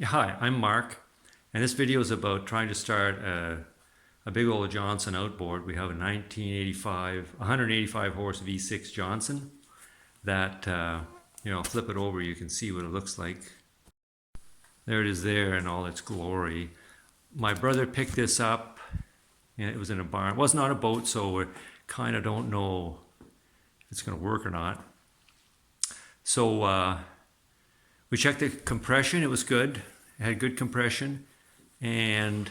Hi, I'm Mark, and this video is about trying to start a big old Johnson outboard. We have a 1985, 185 horse V6 Johnson that, flip it over, you can see what it looks like. There it is there in all its glory. My brother picked this up, and it was in a barn. It was not a boat, so we kind of don't know if it's going to work or not. So we checked the compression. It was good. It had good compression. And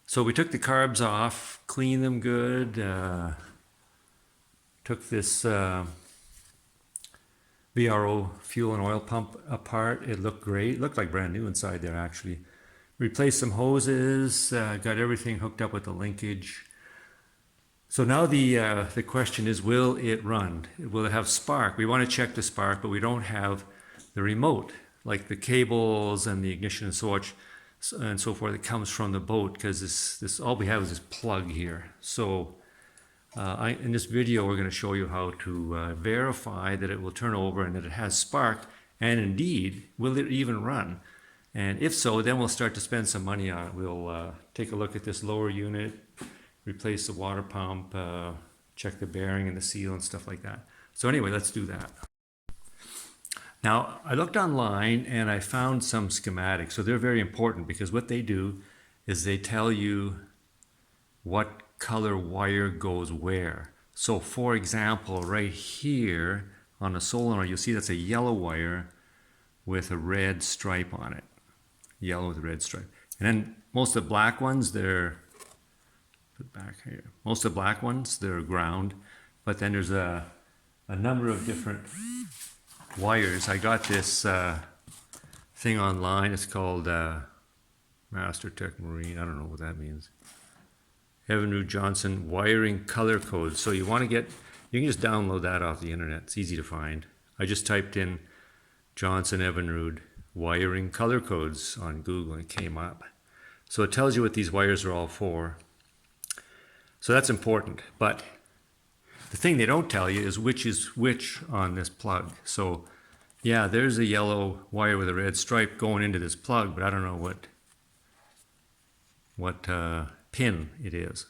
so we took the carbs off, cleaned them good, took this VRO fuel and oil pump apart. It looked great. It looked like brand new inside there, actually. Replaced some hoses, got everything hooked up with the linkage. So now the question is, will it run? Will it have spark? We want to check the spark, but we don't have the remote, like the cables and the ignition and so forth that comes from the boat, because this all we have is this plug here. So in this video, we're going to show you how to verify that it will turn over and that it has spark, and indeed, will it even run? And if so, then we'll start to spend some money on it. We'll take a look at this lower unit, replace the water pump, check the bearing and the seal and stuff like that. So anyway, let's do that. Now, I looked online and I found some schematics. So they're very important, because what they do is they tell you what color wire goes where. So for example, right here on the solenoid, you'll see that's a yellow wire with a red stripe on it. Yellow with a red stripe. And then most of the black ones, they're most of the black ones, they're ground. But then there's a number of different wires. I got this thing online. It's called Master Tech Marine. I don't know what that means. HP Johnson wiring color codes. So you want to you can just download that off the internet. It's easy to find. I just typed in Johnson Evinrude wiring color codes on Google and it came up. So it tells you what these wires are all for. So that's important. But the thing they don't tell you is which is which on this plug. So yeah, there's a yellow wire with a red stripe going into this plug, but I don't know what pin it is.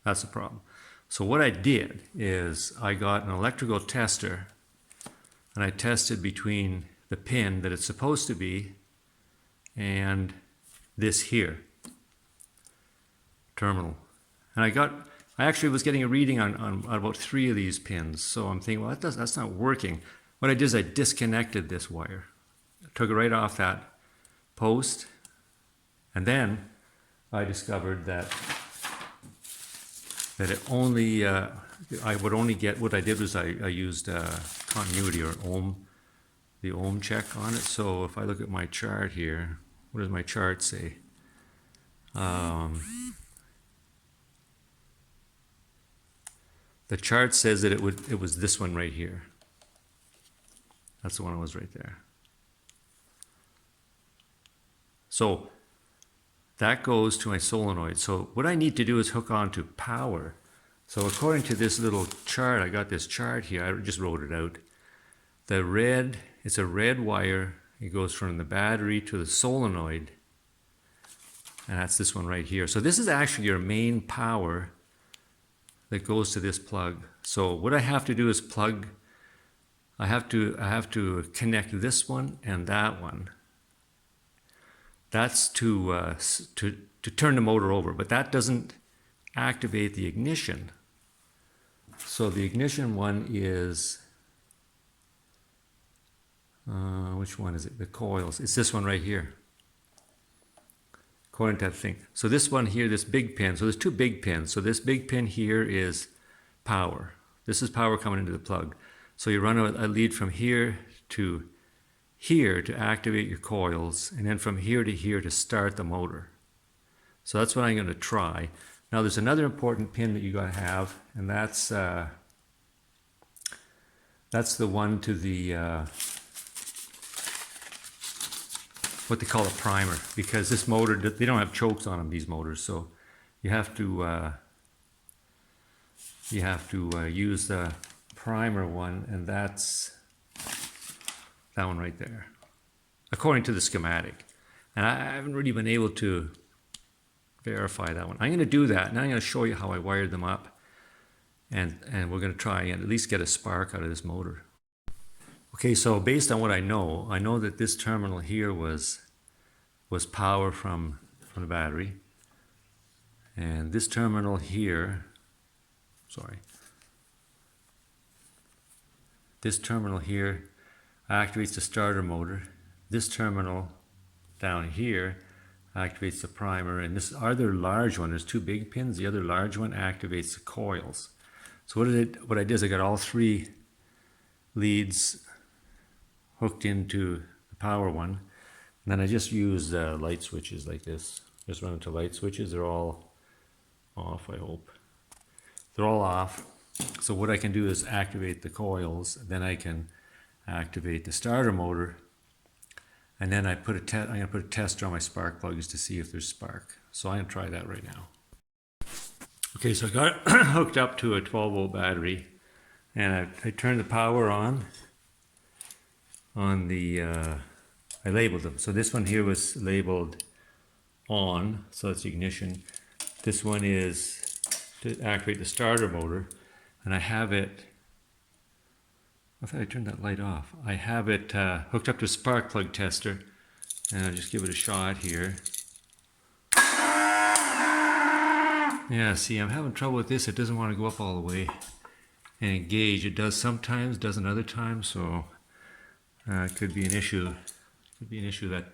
That's the problem. So what I did is I got an electrical tester and I tested between the pin that it's supposed to be and this here terminal. And I actually was getting a reading on about 3 of these pins. So I'm thinking, well, that's not working. What I did is I disconnected this wire. I took it right off that post. And then I discovered that it only, I would only get, what I did was I used continuity or the ohm check on it. So if I look at my chart here, what does my chart say? The chart says that it was this one right here. That's the one that was right there. So that goes to my solenoid. So what I need to do is hook on to power. So according to this little chart, I got this chart here. I just wrote it out. It's a red wire. It goes from the battery to the solenoid. And that's this one right here. So this is actually your main power that goes to this plug. So what I have to do is I have to connect this one and that one. That's to turn the motor over, but that doesn't activate the ignition. So the ignition one is, which one is it? The coils. It's this one right here, according to that thing. So this one here, this big pin, so there's 2 big pins. So this big pin here is power. This is power coming into the plug. So you run a lead from here to activate your coils, and then from here to here to start the motor. So that's what I'm going to try. Now there's another important pin that you got to have, and that's the one to the what they call a primer, because this motor, they don't have chokes on them, these motors, so you have to use the primer one, and that's that one right there. according to the schematic. And I haven't really been able to verify that one. I'm going to do that, and I'm going to show you how I wired them up. And we're going to try and at least get a spark out of this motor. Okay, so based on what I know that this terminal here was power from the battery. And this terminal here, this terminal here activates the starter motor. This terminal down here activates the primer, and this other large one, there's two big pins, the other large one activates the coils. So what I did is I got all three leads hooked into the power one, and then I just used light switches like this. Just run into light switches. They're all off, I hope. They're all off. So what I can do is activate the coils, then I can activate the starter motor, and then I'm going to put a tester on my spark plugs to see if there's spark. So I'm going to try that right now. Okay, so I got it hooked up to a 12-volt battery, and I turned the power on the, I labeled them. So this one here was labeled on, so it's ignition. This one is to activate the starter motor, and I have it, I thought I turned that light off. I have it hooked up to a spark plug tester, and I'll just give it a shot here. Yeah, see, I'm having trouble with this. It doesn't want to go up all the way and engage. It does sometimes, doesn't other times, so it could be an issue. Could be an issue that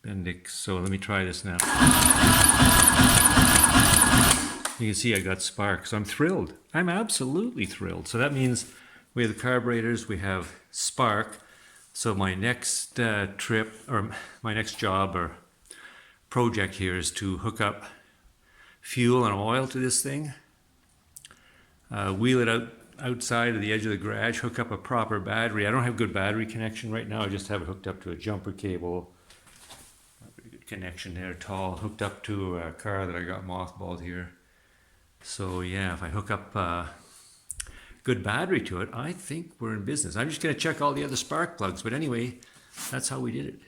Bendix. So let me try this now. You can see I got spark, so I'm thrilled. I'm absolutely thrilled. So that means we have the carburetors, we have spark. So my next trip, or my next job or project here is to hook up fuel and oil to this thing, wheel it outside of the edge of the garage, hook up a proper battery. I don't have good battery connection right now. I just have it hooked up to a jumper cable. Not very good connection there at all. Hooked up to a car that I got mothballed here. So yeah, if I hook up good battery to it, I think we're in business. I'm just going to check all the other spark plugs. But anyway, that's how we did it.